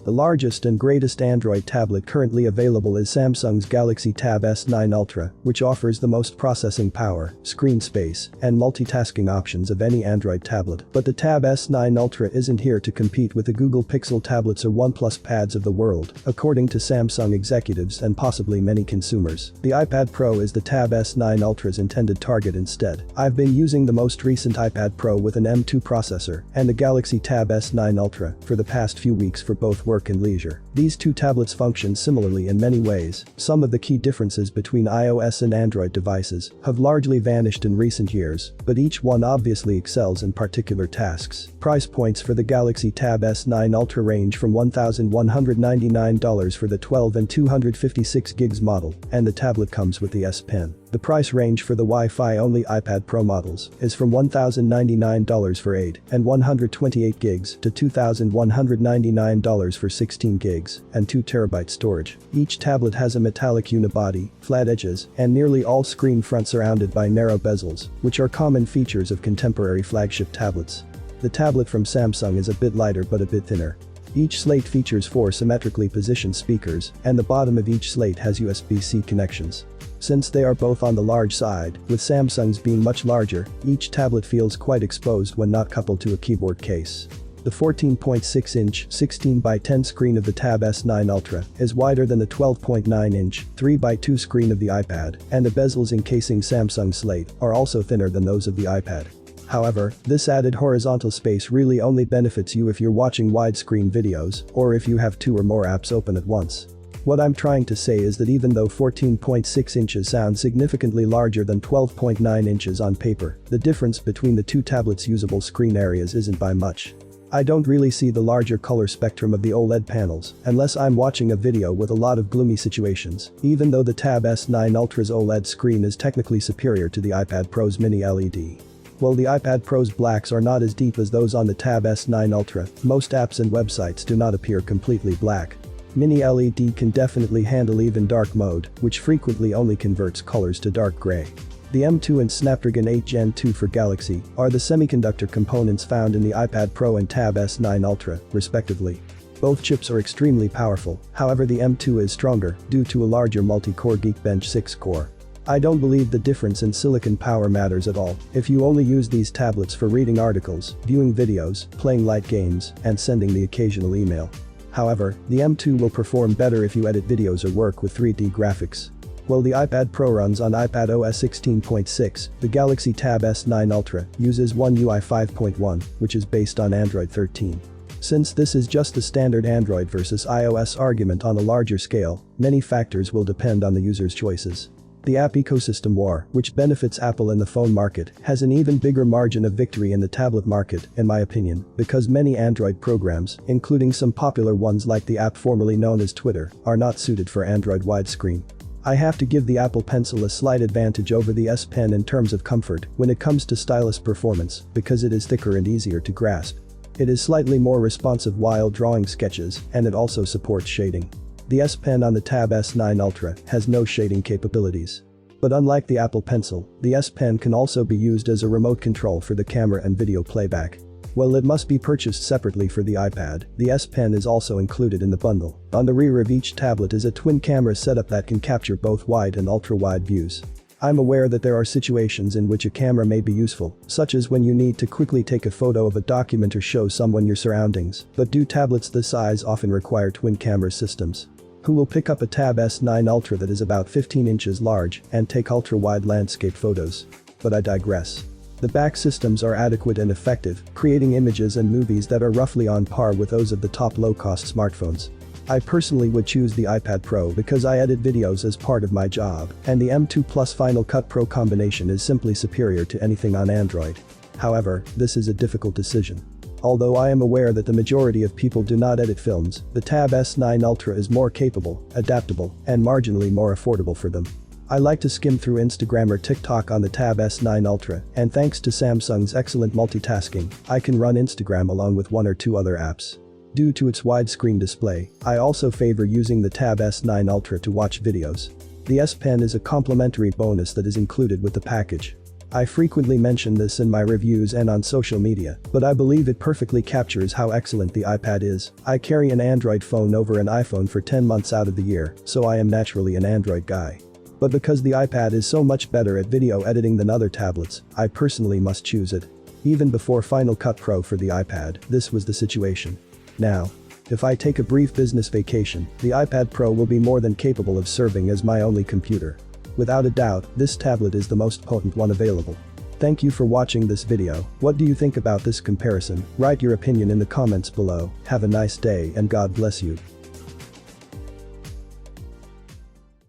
The largest and greatest Android tablet currently available is Samsung's Galaxy Tab S9 Ultra, which offers the most processing power, screen space, and multitasking options of any Android tablet. But the Tab S9 Ultra isn't here to compete with the Google Pixel tablets or OnePlus pads of the world, according to Samsung executives and possibly many consumers. The iPad Pro is the Tab S9 Ultra's intended target instead. I've been using the most recent iPad Pro with an M2 processor and the Galaxy Tab S9 Ultra for the past few weeks for both work and leisure. These two tablets function similarly in many ways. Some of the key differences between iOS and Android devices have largely vanished in recent years, but each one obviously excels in particular tasks. Price points for the Galaxy Tab S9 Ultra range from $1,199 for the 12 and 256 GB model, and the tablet comes with the S Pen. The price range for the Wi-Fi-only iPad Pro models is from $1,099 for 8 and 128 GB to $2,199 for 16 GB and 2 TB storage. Each tablet has a metallic unibody, flat edges, and nearly all screen front surrounded by narrow bezels, which are common features of contemporary flagship tablets. The tablet from Samsung is a bit lighter but a bit thinner. Each slate features 4 symmetrically positioned speakers, and the bottom of each slate has USB-C connections. Since they are both on the large side, with Samsung's being much larger, each tablet feels quite exposed when not coupled to a keyboard case. The 14.6-inch 16:10 screen of the Tab S9 Ultra is wider than the 12.9-inch 3:2 screen of the iPad, and the bezels encasing Samsung's slate are also thinner than those of the iPad. However, this added horizontal space really only benefits you if you're watching widescreen videos or if you have 2 or more apps open at once. What I'm trying to say is that even though 14.6 inches sounds significantly larger than 12.9 inches on paper, the difference between the two tablets' usable screen areas isn't by much. I don't really see the larger color spectrum of the OLED panels unless I'm watching a video with a lot of gloomy situations, even though the Tab S9 Ultra's OLED screen is technically superior to the iPad Pro's Mini LED. While the iPad Pro's blacks are not as deep as those on the Tab S9 Ultra, most apps and websites do not appear completely black. Mini LED can definitely handle even dark mode, which frequently only converts colors to dark gray. The M2 and Snapdragon 8 Gen 2 for Galaxy are the semiconductor components found in the iPad Pro and Tab S9 Ultra, respectively. Both chips are extremely powerful, however the M2 is stronger due to a larger multi-core Geekbench 6-core. I don't believe the difference in silicon power matters at all if you only use these tablets for reading articles, viewing videos, playing light games, and sending the occasional email. However, the M2 will perform better if you edit videos or work with 3D graphics. While the iPad Pro runs on iPadOS 16.6, the Galaxy Tab S9 Ultra uses One UI 5.1, which is based on Android 13. Since this is just the standard Android versus iOS argument on a larger scale, many factors will depend on the user's choices. The app ecosystem war, which benefits Apple in the phone market, has an even bigger margin of victory in the tablet market, in my opinion, because many Android programs, including some popular ones like the app formerly known as Twitter, are not suited for Android widescreen. I have to give the Apple Pencil a slight advantage over the S Pen in terms of comfort when it comes to stylus performance, because it is thicker and easier to grasp. It is slightly more responsive while drawing sketches, and it also supports shading. The S Pen on the Tab S9 Ultra has no shading capabilities. But unlike the Apple Pencil, the S Pen can also be used as a remote control for the camera and video playback. While it must be purchased separately for the iPad, the S Pen is also included in the bundle. On the rear of each tablet is a twin camera setup that can capture both wide and ultra-wide views. I'm aware that there are situations in which a camera may be useful, such as when you need to quickly take a photo of a document or show someone your surroundings, but do tablets this size often require twin camera systems? Who will pick up a Tab S9 Ultra that is about 15 inches large and take ultra-wide landscape photos? But I digress. The back systems are adequate and effective, creating images and movies that are roughly on par with those of the top low-cost smartphones. I personally would choose the iPad Pro because I edit videos as part of my job, and the M2 Plus Final Cut Pro combination is simply superior to anything on Android. However, this is a difficult decision. Although I am aware that the majority of people do not edit films, the Tab S9 Ultra is more capable, adaptable, and marginally more affordable for them. I like to skim through Instagram or TikTok on the Tab S9 Ultra, and thanks to Samsung's excellent multitasking, I can run Instagram along with 1 or 2 other apps. Due to its widescreen display, I also favor using the Tab S9 Ultra to watch videos. The S Pen is a complimentary bonus that is included with the package. I frequently mention this in my reviews and on social media, but I believe it perfectly captures how excellent the iPad is. I carry an Android phone over an iPhone for 10 months out of the year, so I am naturally an Android guy. But because the iPad is so much better at video editing than other tablets, I personally must choose it. Even before Final Cut Pro for the iPad, this was the situation. Now, if I take a brief business vacation, the iPad Pro will be more than capable of serving as my only computer. Without a doubt, this tablet is the most potent one available. Thank you for watching this video. What do you think about this comparison? Write your opinion in the comments below. Have a nice day and God bless you.